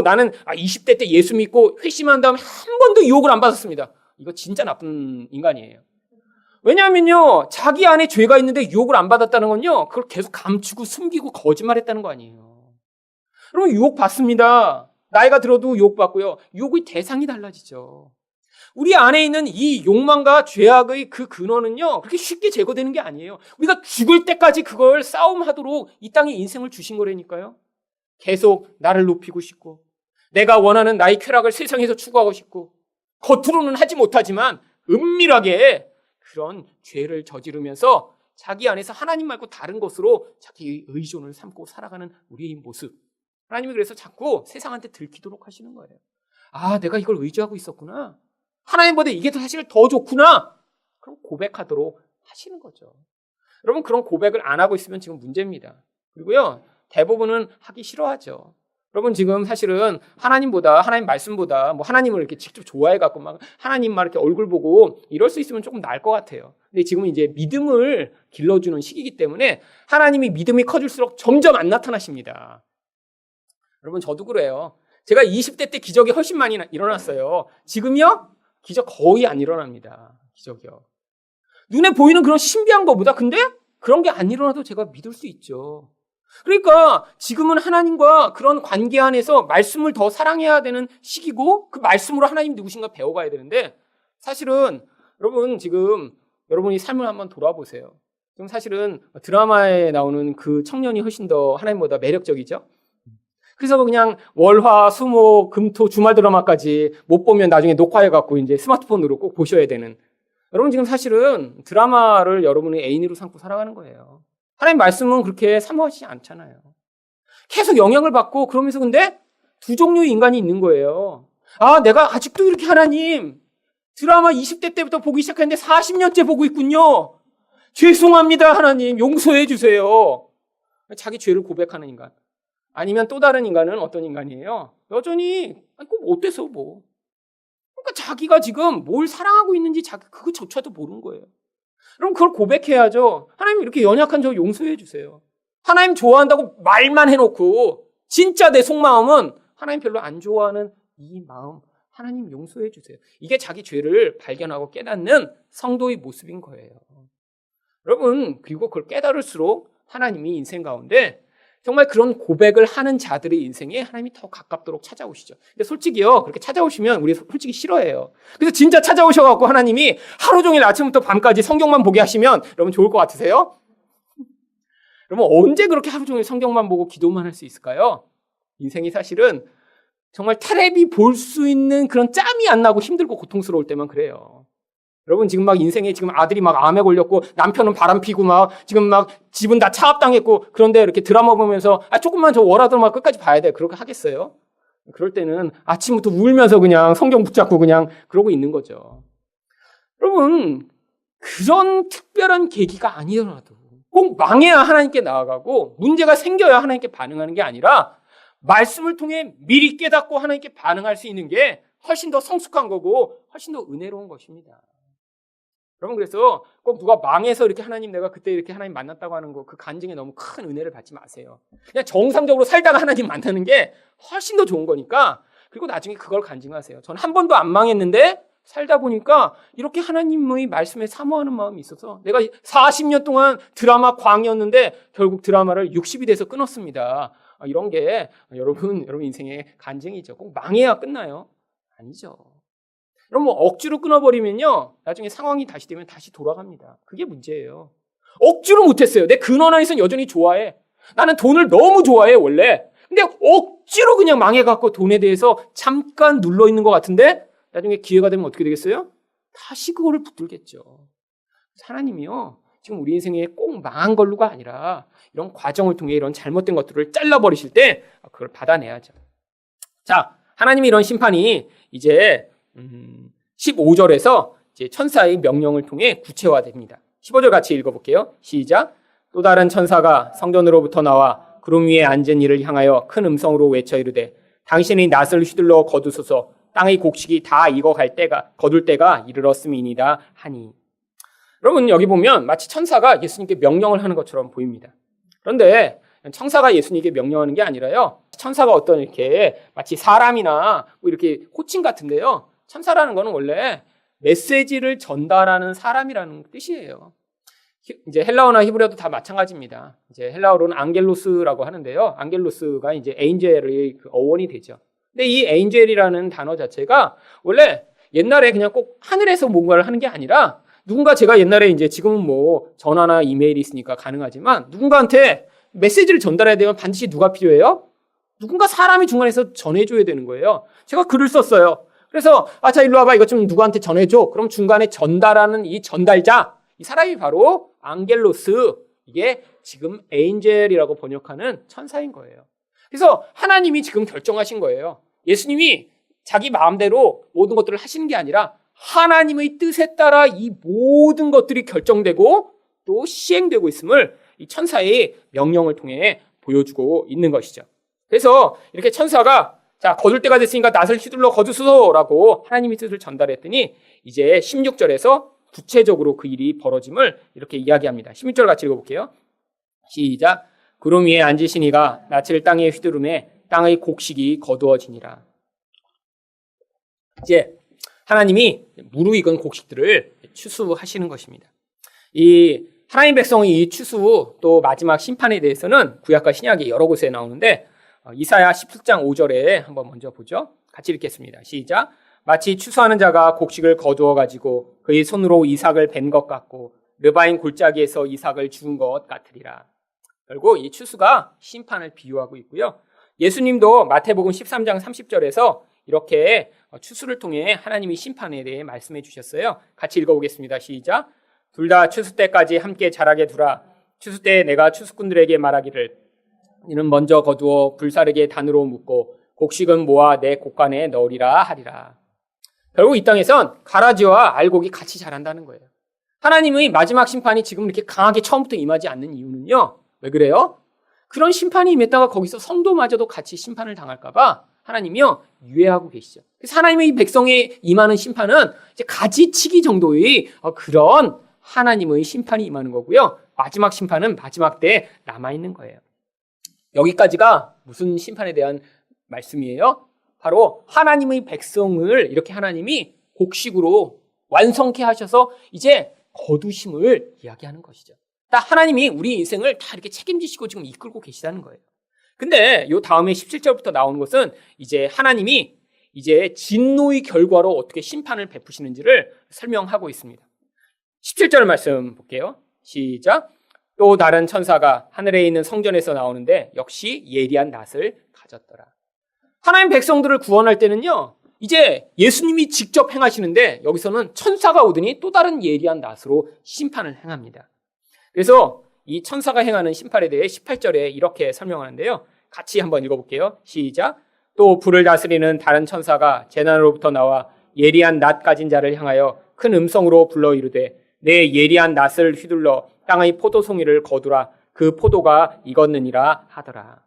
나는 20대 때 예수 믿고 회심한 다음에 한 번도 유혹을 안 받았습니다. 이거 진짜 나쁜 인간이에요. 왜냐하면요, 자기 안에 죄가 있는데 유혹을 안 받았다는 건요, 그걸 계속 감추고 숨기고 거짓말했다는 거 아니에요. 여러분, 유혹 받습니다. 나이가 들어도 유혹 받고요. 유혹의 대상이 달라지죠. 우리 안에 있는 이 욕망과 죄악의 그 근원은요, 그렇게 쉽게 제거되는 게 아니에요. 우리가 죽을 때까지 그걸 싸움하도록 이 땅에 인생을 주신 거라니까요. 계속 나를 높이고 싶고, 내가 원하는 나의 쾌락을 세상에서 추구하고 싶고, 겉으로는 하지 못하지만 은밀하게 그런 죄를 저지르면서 자기 안에서 하나님 말고 다른 것으로 자기의 의존을 삼고 살아가는 우리의 모습. 하나님이 그래서 자꾸 세상한테 들키도록 하시는 거예요. 내가 이걸 의지하고 있었구나. 하나님보다 이게 사실 더 좋구나. 그럼 고백하도록 하시는 거죠. 여러분, 그런 고백을 안 하고 있으면 지금 문제입니다. 그리고요, 대부분은 하기 싫어하죠. 여러분, 지금 사실은 하나님 말씀보다 하나님을 이렇게 직접 좋아해갖고 하나님 이렇게 얼굴 보고 이럴 수 있으면 조금 나을 것 같아요. 근데 지금은 이제 믿음을 길러주는 시기이기 때문에 하나님이 믿음이 커질수록 점점 안 나타나십니다. 여러분, 저도 그래요. 제가 20대 때 기적이 훨씬 많이 일어났어요. 지금요? 기적 거의 안 일어납니다. 기적이요. 눈에 보이는 그런 신비한 것보다 근데 그런 게 안 일어나도 제가 믿을 수 있죠. 그러니까 지금은 하나님과 그런 관계 안에서 말씀을 더 사랑해야 되는 시기고 그 말씀으로 하나님 누구신가 배워가야 되는데 사실은 여러분 지금 여러분이 삶을 한번 돌아보세요. 지금 사실은 드라마에 나오는 그 청년이 훨씬 더 하나님보다 매력적이죠. 그래서 그냥 월화, 수목, 금토, 주말 드라마까지 못 보면 나중에 녹화해갖고 이제 스마트폰으로 꼭 보셔야 되는. 여러분 지금 사실은 드라마를 여러분의 애인으로 삼고 살아가는 거예요. 하나님 말씀은 그렇게 사모하시지 않잖아요. 계속 영향을 받고 그러면서 근데 두 종류의 인간이 있는 거예요. 내가 아직도 이렇게 하나님 드라마 20대 때부터 보기 시작했는데 40년째 보고 있군요. 죄송합니다 하나님 용서해 주세요. 자기 죄를 고백하는 인간. 아니면 또 다른 인간은 어떤 인간이에요? 여전히 어때서 그러니까 자기가 지금 뭘 사랑하고 있는지 그거조차도 모르는 거예요. 그럼 그걸 고백해야죠. 하나님 이렇게 연약한 저 용서해 주세요. 하나님 좋아한다고 말만 해놓고 진짜 내 속마음은 하나님 별로 안 좋아하는 이 마음 하나님 용서해 주세요. 이게 자기 죄를 발견하고 깨닫는 성도의 모습인 거예요. 여러분 그리고 그걸 깨달을수록 하나님이 인생 가운데 정말 그런 고백을 하는 자들의 인생에 하나님이 더 가깝도록 찾아오시죠. 근데 솔직히요, 그렇게 찾아오시면 우리 솔직히 싫어해요. 그래서 진짜 찾아오셔갖고 하나님이 하루 종일 아침부터 밤까지 성경만 보게 하시면 여러분 좋을 것 같으세요? 여러분 언제 그렇게 하루 종일 성경만 보고 기도만 할 수 있을까요? 인생이 사실은 정말 텔레비 볼 수 있는 그런 짬이 안 나고 힘들고 고통스러울 때만 그래요. 여러분 지금 막 인생에 지금 아들이 막 암에 걸렸고 남편은 바람 피고 막 지금 막 집은 다 차압당했고 그런데 이렇게 드라마 보면서 조금만 저 월화드라마 끝까지 봐야 돼. 그렇게 하겠어요? 그럴 때는 아침부터 울면서 그냥 성경 붙잡고 그냥 그러고 있는 거죠. 여러분 그런 특별한 계기가 아니더라도 꼭 망해야 하나님께 나아가고 문제가 생겨야 하나님께 반응하는 게 아니라 말씀을 통해 미리 깨닫고 하나님께 반응할 수 있는 게 훨씬 더 성숙한 거고 훨씬 더 은혜로운 것입니다. 여러분 그래서 꼭 누가 망해서 이렇게 하나님 내가 그때 이렇게 하나님 만났다고 하는 거 그 간증에 너무 큰 은혜를 받지 마세요. 그냥 정상적으로 살다가 하나님 만나는 게 훨씬 더 좋은 거니까 그리고 나중에 그걸 간증하세요. 전 한 번도 안 망했는데 살다 보니까 이렇게 하나님의 말씀에 사모하는 마음이 있어서 내가 40년 동안 드라마 광이었는데 결국 드라마를 60이 돼서 끊었습니다. 이런 게 여러분 인생의 간증이죠. 꼭 망해야 끝나요? 아니죠. 여러분 억지로 끊어버리면요 나중에 상황이 다시 되면 다시 돌아갑니다. 그게 문제예요. 억지로 못했어요. 내 근원 안에서는 여전히 좋아해. 나는 돈을 너무 좋아해 원래. 근데 억지로 그냥 망해갖고 돈에 대해서 잠깐 눌러있는 것 같은데 나중에 기회가 되면 어떻게 되겠어요? 다시 그거를 붙들겠죠. 하나님이요 지금 우리 인생에 꼭 망한 걸로가 아니라 이런 과정을 통해 이런 잘못된 것들을 잘라버리실 때 그걸 받아내야죠. 자, 하나님이 이런 심판이 이제 15절에서 이제 천사의 명령을 통해 구체화됩니다. 15절 같이 읽어볼게요. 시작. 또 다른 천사가 성전으로부터 나와 구름 위에 앉은 이를 향하여 큰 음성으로 외쳐 이르되 당신의 낫을 휘둘러 거두소서 땅의 곡식이 다 익어갈 때가 거둘 때가 이르렀음이니이다 하니. 여러분 여기 보면 마치 천사가 예수님께 명령을 하는 것처럼 보입니다. 그런데 천사가 예수님께 명령하는 게 아니라요. 천사가 어떤 이렇게 마치 사람이나 뭐 이렇게 호칭 같은데요. 천사라는 거는 원래 메시지를 전달하는 사람이라는 뜻이에요. 이제 헬라어나 히브리어도 다 마찬가지입니다. 이제 헬라어로는 앙겔로스라고 하는데요. 앙겔로스가 이제 에인젤의 그 어원이 되죠. 근데 이 에인젤이라는 단어 자체가 원래 옛날에 그냥 꼭 하늘에서 뭔가를 하는 게 아니라 누군가 제가 옛날에 이제 지금은 뭐 전화나 이메일이 있으니까 가능하지만 누군가한테 메시지를 전달해야 되면 반드시 누가 필요해요? 누군가 사람이 중간에서 전해줘야 되는 거예요. 제가 글을 썼어요. 그래서 자 일로 와봐 이것 좀 누구한테 전해줘. 그럼 중간에 전달하는 이 전달자 이 사람이 바로 앙겔로스 이게 지금 에인젤이라고 번역하는 천사인 거예요. 그래서 하나님이 지금 결정하신 거예요. 예수님이 자기 마음대로 모든 것들을 하시는 게 아니라 하나님의 뜻에 따라 이 모든 것들이 결정되고 또 시행되고 있음을 이 천사의 명령을 통해 보여주고 있는 것이죠. 그래서 이렇게 천사가 자 거둘 때가 됐으니까 낫을 휘둘러 거두소서라고 하나님의 뜻을 전달했더니 이제 16절에서 구체적으로 그 일이 벌어짐을 이렇게 이야기합니다. 16절 같이 읽어볼게요. 시작. 구름 위에 앉으신 이가 낯을 땅에 휘두르매 땅의 곡식이 거두어지니라. 이제 하나님이 무르익은 곡식들을 추수하시는 것입니다. 이 하나님 백성의 이 추수 또 마지막 심판에 대해서는 구약과 신약이 여러 곳에 나오는데 이사야 17장 5절에 한번 먼저 보죠. 같이 읽겠습니다. 시작. 마치 추수하는 자가 곡식을 거두어 가지고 그의 손으로 이삭을 벤 것 같고 르바인 골짜기에서 이삭을 주운 것 같으리라. 결국 이 추수가 심판을 비유하고 있고요. 예수님도 마태복음 13장 30절에서 이렇게 추수를 통해 하나님이 심판에 대해 말씀해 주셨어요. 같이 읽어보겠습니다. 시작. 둘 다 추수 때까지 함께 자라게 두라. 추수 때에 내가 추수꾼들에게 말하기를 이는 먼저 거두어 불사르게 단으로 묶고 곡식은 모아 내 곡간에 넣으리라 하리라. 결국 이 땅에선 가라지와 알곡이 같이 자란다는 거예요. 하나님의 마지막 심판이 지금 이렇게 강하게 처음부터 임하지 않는 이유는요. 왜 그래요? 그런 심판이 임했다가 거기서 성도마저도 같이 심판을 당할까 봐 하나님이요 유예하고 계시죠. 그래서 하나님의 백성에 임하는 심판은 이제 가지치기 정도의 그런 하나님의 심판이 임하는 거고요. 마지막 심판은 마지막 때에 남아있는 거예요. 여기까지가 무슨 심판에 대한 말씀이에요? 바로 하나님의 백성을 이렇게 하나님이 곡식으로 완성케 하셔서 이제 거두심을 이야기하는 것이죠. 하나님이 우리 인생을 다 이렇게 책임지시고 지금 이끌고 계시다는 거예요. 근데 요 다음에 17절부터 나오는 것은 이제 하나님이 이제 진노의 결과로 어떻게 심판을 베푸시는지를 설명하고 있습니다. 17절 말씀 볼게요. 시작. 또 다른 천사가 하늘에 있는 성전에서 나오는데 역시 예리한 낫을 가졌더라. 하나님 백성들을 구원할 때는요, 이제 예수님이 직접 행하시는데 여기서는 천사가 오더니 또 다른 예리한 낫으로 심판을 행합니다. 그래서 이 천사가 행하는 심판에 대해 18절에 이렇게 설명하는데요. 같이 한번 읽어볼게요. 시작. 또 불을 다스리는 다른 천사가 제단으로부터 나와 예리한 낫 가진 자를 향하여 큰 음성으로 불러 이르되 내 예리한 낫을 휘둘러 땅의 포도송이를 거두라. 그 포도가 익었느니라 하더라.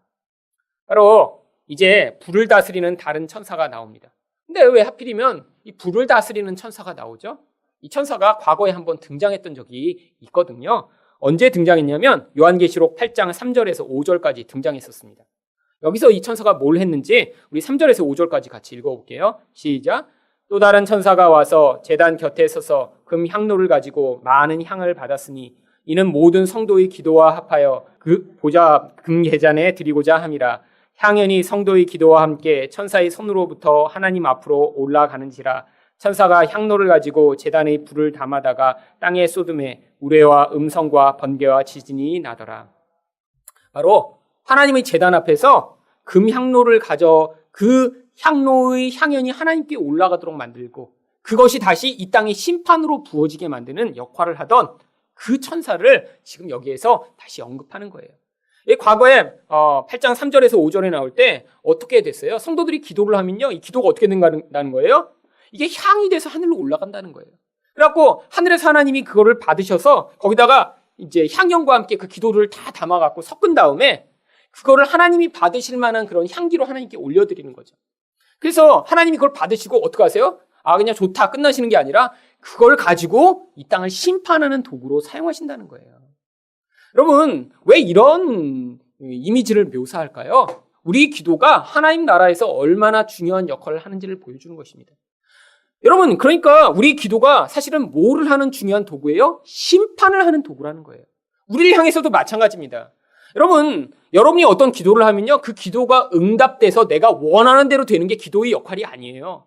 바로 이제 불을 다스리는 다른 천사가 나옵니다. 근데 왜 하필이면 이 불을 다스리는 천사가 나오죠? 이 천사가 과거에 한번 등장했던 적이 있거든요. 언제 등장했냐면 요한계시록 8장 3절에서 5절까지 등장했었습니다. 여기서 이 천사가 뭘 했는지 우리 3절에서 5절까지 같이 읽어볼게요. 시작. 또 다른 천사가 와서 제단 곁에 서서 금 향로를 가지고 많은 향을 받았으니 이는 모든 성도의 기도와 합하여 그 보좌 금 계잔에 드리고자 함이라. 향연이 성도의 기도와 함께 천사의 손으로부터 하나님 앞으로 올라가는지라. 천사가 향로를 가지고 제단의 불을 담아다가 땅에 쏟음에 우레와 음성과 번개와 지진이 나더라. 바로 하나님의 제단 앞에서 금 향로를 가져 그 향로의 향연이 하나님께 올라가도록 만들고 그것이 다시 이 땅의 심판으로 부어지게 만드는 역할을 하던 그 천사를 지금 여기에서 다시 언급하는 거예요. 과거에 8장 3절에서 5절에 나올 때 어떻게 됐어요? 성도들이 기도를 하면요, 이 기도가 어떻게 된다는 거예요? 이게 향이 돼서 하늘로 올라간다는 거예요. 그래갖고 하늘에서 하나님이 그거를 받으셔서 거기다가 이제 향연과 함께 그 기도를 다 담아갖고 섞은 다음에 그거를 하나님이 받으실 만한 그런 향기로 하나님께 올려드리는 거죠. 그래서 하나님이 그걸 받으시고 어떻게 하세요? 그냥 좋다 끝나시는 게 아니라 그걸 가지고 이 땅을 심판하는 도구로 사용하신다는 거예요. 여러분, 왜 이런 이미지를 묘사할까요? 우리 기도가 하나님 나라에서 얼마나 중요한 역할을 하는지를 보여주는 것입니다. 여러분, 그러니까 우리 기도가 사실은 뭐를 하는 중요한 도구예요? 심판을 하는 도구라는 거예요. 우리를 향해서도 마찬가지입니다. 여러분, 여러분이 어떤 기도를 하면요, 그 기도가 응답돼서 내가 원하는 대로 되는 게 기도의 역할이 아니에요.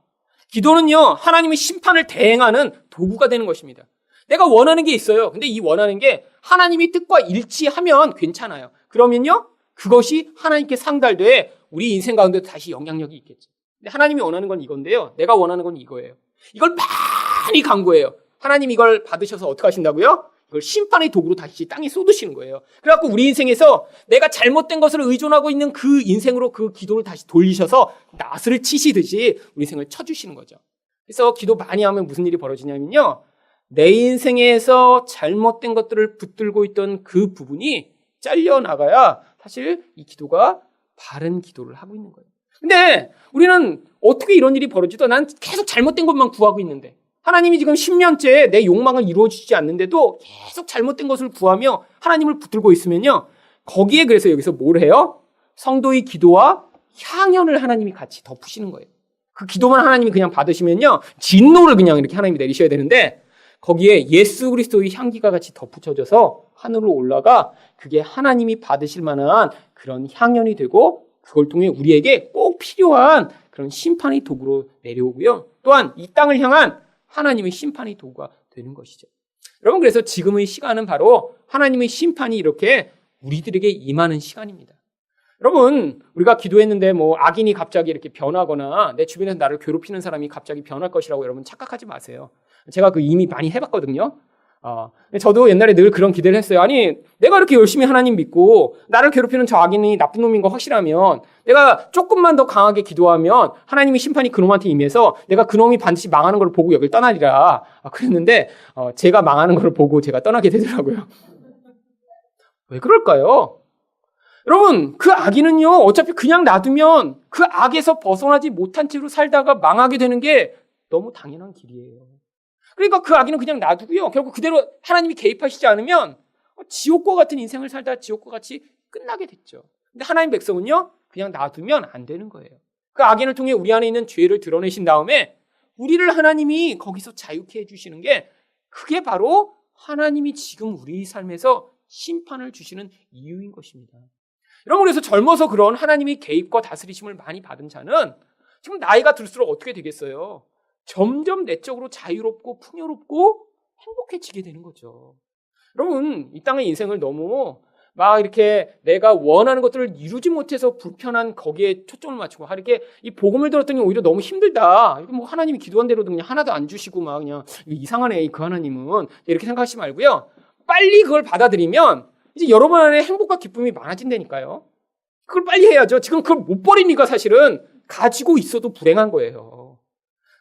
기도는요, 하나님의 심판을 대행하는 도구가 되는 것입니다. 내가 원하는 게 있어요. 근데 이 원하는 게 하나님의 뜻과 일치하면 괜찮아요. 그러면요, 그것이 하나님께 상달돼 우리 인생 가운데 다시 영향력이 있겠죠. 근데 하나님이 원하는 건 이건데요, 내가 원하는 건 이거예요. 이걸 많이 강구해요. 하나님 이걸 받으셔서 어떻게 하신다고요? 이걸 심판의 도구로 다시 땅에 쏟으시는 거예요. 그래갖고 우리 인생에서 내가 잘못된 것을 의존하고 있는 그 인생으로 그 기도를 다시 돌리셔서 낫을 치시듯이 우리 인생을 쳐주시는 거죠. 그래서 기도 많이 하면 무슨 일이 벌어지냐면요, 내 인생에서 잘못된 것들을 붙들고 있던 그 부분이 잘려나가야 사실 이 기도가 바른 기도를 하고 있는 거예요. 근데 우리는 어떻게 이런 일이 벌어지도 난 계속 잘못된 것만 구하고 있는데 하나님이 지금 10년째 내 욕망을 이루어주지 않는데도 계속 잘못된 것을 구하며 하나님을 붙들고 있으면요, 거기에 그래서 여기서 뭘 해요? 성도의 기도와 향연을 하나님이 같이 덮으시는 거예요. 그 기도만 하나님이 그냥 받으시면요, 진노를 그냥 이렇게 하나님이 내리셔야 되는데 거기에 예수 그리스도의 향기가 같이 덧붙여져서 하늘로 올라가 그게 하나님이 받으실 만한 그런 향연이 되고 그걸 통해 우리에게 꼭 필요한 그런 심판의 도구로 내려오고요. 또한 이 땅을 향한 하나님의 심판의 도구가 되는 것이죠. 여러분, 그래서 지금의 시간은 바로 하나님의 심판이 이렇게 우리들에게 임하는 시간입니다. 여러분, 우리가 기도했는데 악인이 갑자기 이렇게 변하거나 내 주변에서 나를 괴롭히는 사람이 갑자기 변할 것이라고 여러분 착각하지 마세요. 제가 그 이미 많이 해봤거든요. 저도 옛날에 늘 그런 기대를 했어요. 아니, 내가 이렇게 열심히 하나님 믿고 나를 괴롭히는 저 악인이 나쁜 놈인 거 확실하면 내가 조금만 더 강하게 기도하면 하나님의 심판이 그놈한테 임해서 내가 그놈이 반드시 망하는 걸 보고 여길 떠나리라. 그랬는데 제가 망하는 걸 보고 제가 떠나게 되더라고요. 왜 그럴까요? 여러분, 그 악인은요, 어차피 그냥 놔두면 그 악에서 벗어나지 못한 채로 살다가 망하게 되는 게 너무 당연한 길이에요. 그러니까 그 악인은 그냥 놔두고요, 결국 그대로 하나님이 개입하시지 않으면 지옥과 같은 인생을 살다 지옥과 같이 끝나게 됐죠. 근데 하나님 백성은요, 그냥 놔두면 안 되는 거예요. 그 악인을 통해 우리 안에 있는 죄를 드러내신 다음에 우리를 하나님이 거기서 자유케 해주시는 게, 그게 바로 하나님이 지금 우리 삶에서 심판을 주시는 이유인 것입니다. 여러분, 그래서 젊어서 그런 하나님의 개입과 다스리심을 많이 받은 자는 지금 나이가 들수록 어떻게 되겠어요? 점점 내적으로 자유롭고 풍요롭고 행복해지게 되는 거죠. 여러분, 이 땅의 인생을 너무 막 이렇게 내가 원하는 것들을 이루지 못해서 불편한 거기에 초점을 맞추고 이렇게 이 복음을 들었더니 오히려 너무 힘들다. 뭐 하나님이 기도한 대로도 그냥 하나도 안 주시고 막 그냥 이상하네 그 하나님은 이렇게 생각하시지 말고요. 빨리 그걸 받아들이면 이제 여러분 안에 행복과 기쁨이 많아진다니까요. 그걸 빨리 해야죠. 지금 그걸 못 버리니까 사실은 가지고 있어도 불행한 거예요.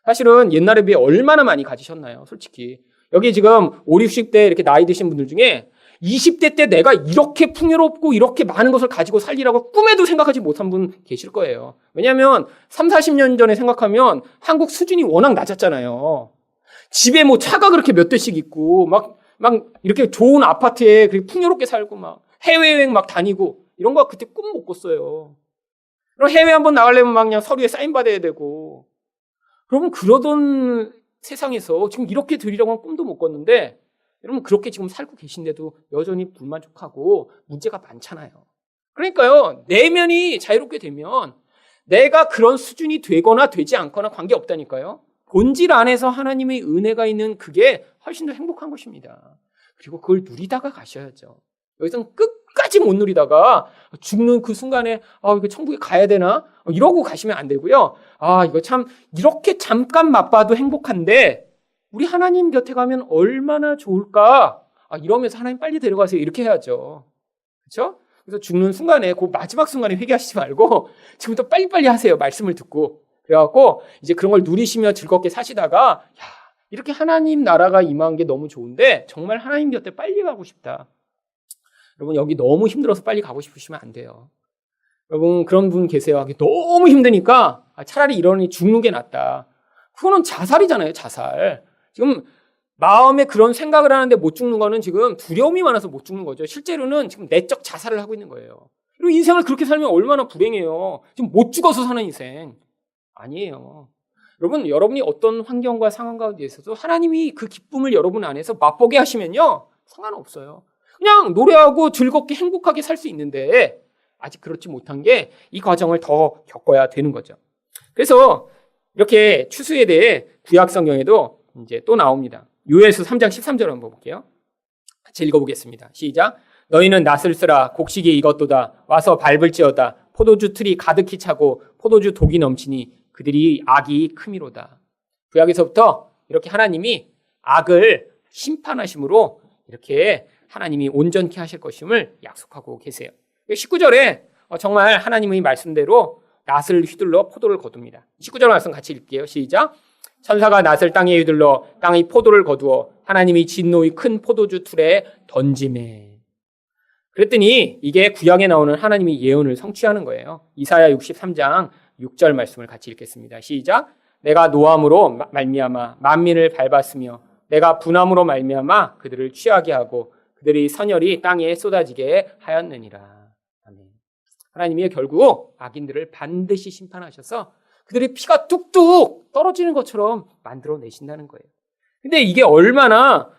사실은 옛날에 비해 얼마나 많이 가지셨나요? 솔직히. 여기 지금 5, 60대 이렇게 나이 드신 분들 중에 20대 때 내가 이렇게 풍요롭고 이렇게 많은 것을 가지고 살리라고 꿈에도 생각하지 못한 분 계실 거예요. 왜냐하면 3, 40년 전에 생각하면 한국 수준이 워낙 낮았잖아요. 집에 뭐 차가 그렇게 몇 대씩 있고 막 이렇게 좋은 아파트에 그렇게 풍요롭게 살고 막 해외여행 막 다니고 이런 거 그때 꿈 못 꿨어요. 그럼 해외 한번 나가려면 막 그냥 서류에 사인 받아야 되고 그러면 그러던 세상에서 지금 이렇게 드리려고 하면 꿈도 못 꿨는데 여러분 그렇게 지금 살고 계신데도 여전히 불만족하고 문제가 많잖아요. 그러니까요. 내면이 자유롭게 되면 내가 그런 수준이 되거나 되지 않거나 관계없다니까요. 본질 안에서 하나님의 은혜가 있는 그게 훨씬 더 행복한 것입니다. 그리고 그걸 누리다가 가셔야죠. 여기서는 끝까지 못 누리다가 죽는 그 순간에 이거 천국에 가야 되나? 이러고 가시면 안 되고요. 이거 참 이렇게 잠깐 맛봐도 행복한데 우리 하나님 곁에 가면 얼마나 좋을까? 이러면서 하나님 빨리 데려가세요. 이렇게 해야죠. 그렇죠? 그래서 죽는 순간에 그 마지막 순간에 회개하시지 말고 지금부터 빨리빨리 하세요. 말씀을 듣고. 그래갖고 이제 그런 걸 누리시며 즐겁게 사시다가 이렇게 하나님 나라가 임한 게 너무 좋은데 정말 하나님 곁에 빨리 가고 싶다. 여러분 여기 너무 힘들어서 빨리 가고 싶으시면 안 돼요. 여러분 그런 분 계세요. 너무 힘드니까 차라리 이러니 죽는 게 낫다. 그거는 자살이잖아요. 자살. 지금 마음에 그런 생각을 하는데 못 죽는 거는 지금 두려움이 많아서 못 죽는 거죠. 실제로는 지금 내적 자살을 하고 있는 거예요. 그리고 인생을 그렇게 살면 얼마나 불행해요. 지금 못 죽어서 사는 인생. 아니에요. 여러분, 여러분이 어떤 환경과 상황 가운데 있어도 하나님이 그 기쁨을 여러분 안에서 맛보게 하시면요. 상관없어요. 그냥 노래하고 즐겁게 행복하게 살 수 있는데 아직 그렇지 못한 게 이 과정을 더 겪어야 되는 거죠. 그래서 이렇게 추수에 대해 구약 성경에도 이제 또 나옵니다. 요엘서 3장 13절 한번 볼게요. 같이 읽어보겠습니다. 시작. 너희는 낫을 쓰라 곡식이 익었도다 와서 밟을지어다 포도주 틀이 가득히 차고 포도주 독이 넘치니 그들이 악이 크미로다. 구약에서부터 이렇게 하나님이 악을 심판하심으로 이렇게 하나님이 온전케 하실 것임을 약속하고 계세요. 19절에 정말 하나님의 말씀대로 낫을 휘둘러 포도를 거둡니다. 19절 말씀 같이 읽게요. 시작. 천사가 낫을 땅에 휘둘러 땅의 포도를 거두어 하나님이 진노의 큰 포도주 틀에 던지매. 그랬더니 이게 구약에 나오는 하나님의 예언을 성취하는 거예요. 이사야 63장 6절 말씀을 같이 읽겠습니다. 시작. 내가 노함으로 말미암아 만민을 밟았으며 내가 분함으로 말미암아 그들을 취하게 하고 그들의 선열이 땅에 쏟아지게 하였느니라. 아멘. 하나님이 결국 악인들을 반드시 심판하셔서 그들의 피가 뚝뚝 떨어지는 것처럼 만들어내신다는 거예요. 근데 이게 얼마나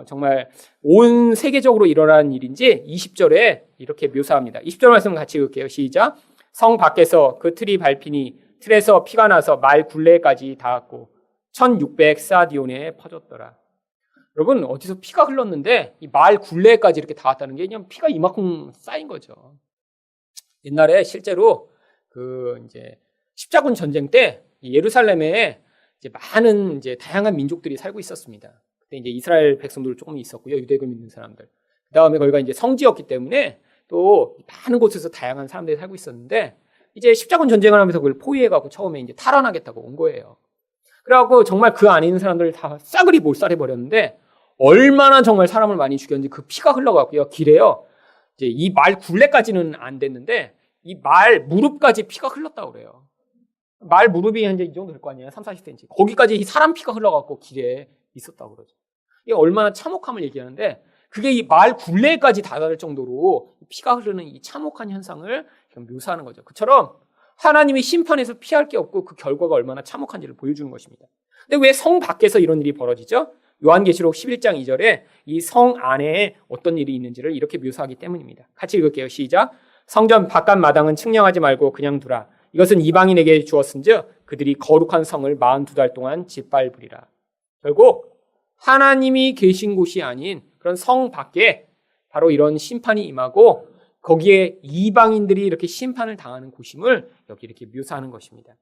정말 온 세계적으로 일어난 일인지 20절에 이렇게 묘사합니다. 20절 말씀 같이 읽을게요. 시작. 성 밖에서 그 틀이 밟히니 틀에서 피가 나서 말 굴레까지 닿았고 1600사디온에 퍼졌더라. 여러분 어디서 피가 흘렀는데 이 말 굴레까지 이렇게 닿았다는 게 그냥 피가 이만큼 쌓인 거죠. 옛날에 실제로 그 이제 십자군 전쟁 때 예루살렘에 이제 많은 이제 다양한 민족들이 살고 있었습니다. 그때 이제 이스라엘 백성들 조금 있었고요, 유대교 믿는 사람들. 그 다음에 거기가 이제 성지였기 때문에 또 많은 곳에서 다양한 사람들이 살고 있었는데 이제 십자군 전쟁을 하면서 그걸 포위해갖고 처음에 이제 탈환하겠다고 온 거예요. 그래갖고 정말 그 안에 있는 사람들을 다 싸그리 몰살해 버렸는데 얼마나 정말 사람을 많이 죽였는지 그 피가 흘러가고요. 길에요. 이제 이 말 굴레까지는 안 됐는데 이 말 무릎까지 피가 흘렀다고 그래요. 말 무릎이 이제 이 정도 될 거 아니에요. 3, 40cm. 거기까지 이 사람 피가 흘러가고 길에 있었다고 그러죠. 이게 얼마나 참혹함을 얘기하는데 그게 이 말 굴레까지 닿을 정도로 피가 흐르는 이 참혹한 현상을 묘사하는 거죠. 그처럼 하나님이 심판에서 피할 게 없고 그 결과가 얼마나 참혹한지를 보여주는 것입니다. 근데 왜 성 밖에서 이런 일이 벌어지죠? 요한계시록 11장 2절에 이 성 안에 어떤 일이 있는지를 이렇게 묘사하기 때문입니다. 같이 읽을게요. 시작. 성전 바깥 마당은 측량하지 말고 그냥 두라. 이것은 이방인에게 주었은즉 그들이 거룩한 성을 42달 동안 짓밟으리라. 결국 하나님이 계신 곳이 아닌 그런 성 밖에 바로 이런 심판이 임하고 거기에 이방인들이 이렇게 심판을 당하는 곳임을 여기 이렇게 묘사하는 것입니다.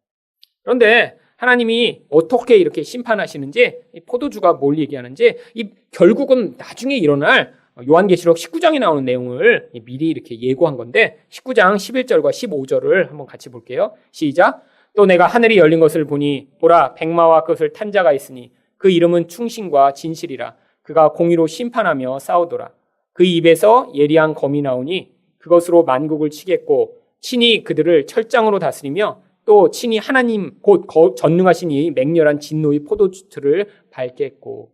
그런데 하나님이 어떻게 이렇게 심판하시는지, 이 포도주가 뭘 얘기하는지, 이 결국은 나중에 일어날 요한계시록 19장에 나오는 내용을 미리 이렇게 예고한 건데 19장 11절과 15절을 한번 같이 볼게요. 시작. 또 내가 하늘이 열린 것을 보니 보라 백마와 그것을 탄 자가 있으니 그 이름은 충신과 진실이라. 그가 공의로 심판하며 싸우더라. 그 입에서 예리한 검이 나오니 그것으로 만국을 치겠고 친히 그들을 철장으로 다스리며 또 친히 하나님 곧 전능하신 이 맹렬한 진노의 포도주틀을 밟겠고.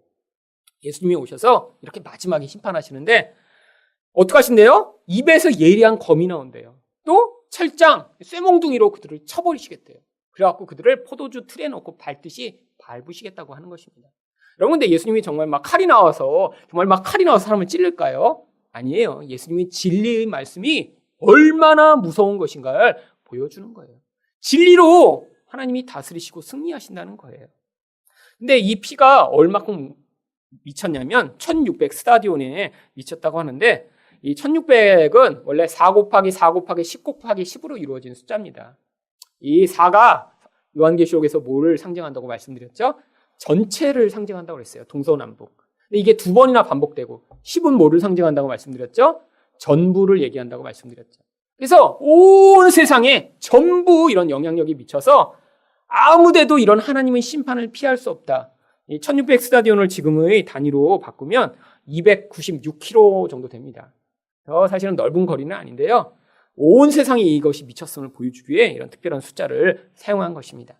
예수님이 오셔서 이렇게 마지막에 심판하시는데 어떻게 하신대요? 입에서 예리한 검이 나온대요. 또 철장, 쇠몽둥이로 그들을 쳐버리시겠대요. 그래갖고 그들을 포도주 틀에 넣고 밟듯이 밟으시겠다고 하는 것입니다. 여러분, 근데 예수님이 정말 막 칼이 나와서 사람을 찔릴까요? 아니에요. 예수님이 진리의 말씀이 얼마나 무서운 것인가를 보여주는 거예요. 진리로 하나님이 다스리시고 승리하신다는 거예요. 근데 이 피가 얼마큼 미쳤냐면 1600 스타디온에 미쳤다고 하는데 이 1600은 원래 4 곱하기 4 곱하기 10 곱하기 10으로 이루어진 숫자입니다. 이 4가 요한계시록에서 뭐를 상징한다고 말씀드렸죠? 전체를 상징한다고 그랬어요. 동서남북. 근데 이게 2번이나 반복되고 10은 뭐를 상징한다고 말씀드렸죠? 전부를 얘기한다고 말씀드렸죠. 그래서 온 세상에 전부 이런 영향력이 미쳐서 아무데도 이런 하나님의 심판을 피할 수 없다. 이 1600 스타디온을 지금의 단위로 바꾸면 296km 정도 됩니다. 사실은 넓은 거리는 아닌데요. 온 세상에 이것이 미쳤음을 보여주기 위해 이런 특별한 숫자를 사용한 것입니다.